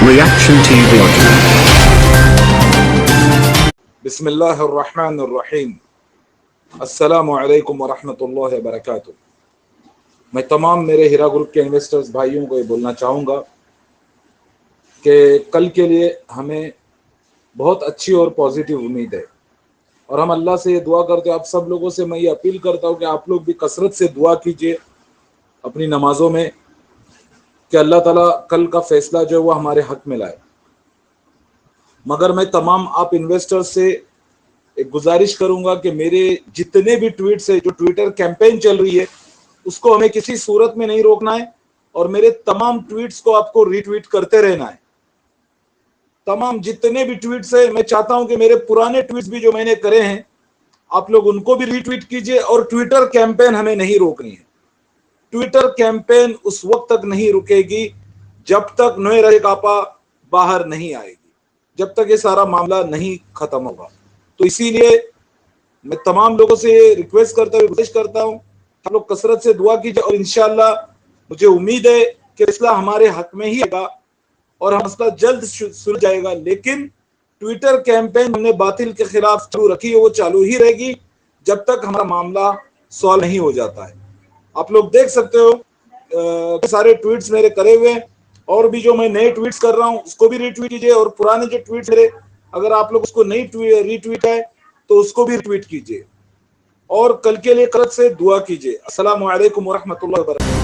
Reaction TV. बिस्मिल्लाहिर्रहमानिर्रहीम। अस्सलामु अलैकुम वरहमतुल्लाहि वबरकातुहू। मैं तमाम मेरे हीरा ग्रुप के इन्वेस्टर्स भाइयों को ये बोलना चाहूँगा कि कल के लिए हमें बहुत अच्छी और पॉजिटिव उम्मीद है, और हम अल्लाह से ये दुआ करते हैं। आप सब लोगों से मैं ये अपील करता हूँ कि आप लोग भी कसरत से दुआ कीजिए अपनी नमाज़ों में कि अल्लाह ताला कल का फैसला जो है वो हमारे हक में लाए। मगर मैं तमाम आप इन्वेस्टर्स से एक गुजारिश करूंगा कि मेरे जितने भी ट्वीट्स है, जो ट्विटर कैंपेन चल रही है, उसको हमें किसी सूरत में नहीं रोकना है, और मेरे तमाम ट्वीट्स को आपको रीट्वीट करते रहना है। तमाम जितने भी ट्वीट्स है, मैं चाहता हूं कि मेरे पुराने ट्वीट्स भी जो मैंने करे हैं आप लोग उनको भी रीट्वीट कीजिए। और ट्विटर कैंपेन हमें नहीं रोकनी है। ट्विटर कैंपेन उस वक्त तक नहीं रुकेगी जब तक नोए रहेगापा बाहर नहीं आएगी, जब तक ये सारा मामला नहीं खत्म होगा। तो इसीलिए मैं तमाम लोगों से रिक्वेस्ट करता हूँ, गुजारिश करता हूँ, आप लोग कसरत से दुआ कीजिए, और इंशाल्लाह मुझे उम्मीद है कि फैसला हमारे हक में ही आएगा और मसला जल्द सुलझ जाएगा। लेकिन ट्विटर कैंपेन हमने बातिल के खिलाफ चालू रखी है, वो चालू ही रहेगी जब तक हमारा मामला सॉल्व नहीं हो जाता है। आप लोग देख सकते हो सारे ट्वीट्स मेरे करे हुए हैं, और भी जो मैं नए ट्वीट्स कर रहा हूं उसको भी रीट्वीट कीजिए, और पुराने जो ट्वीट्स मेरे अगर आप लोग उसको नहीं रीट्वीट है तो उसको भी ट्वीट कीजिए, और कल के लिए कसरत से दुआ कीजिए। अस्सलामु अलैकुम वरहमतुल्लाहि वबरकातुहू।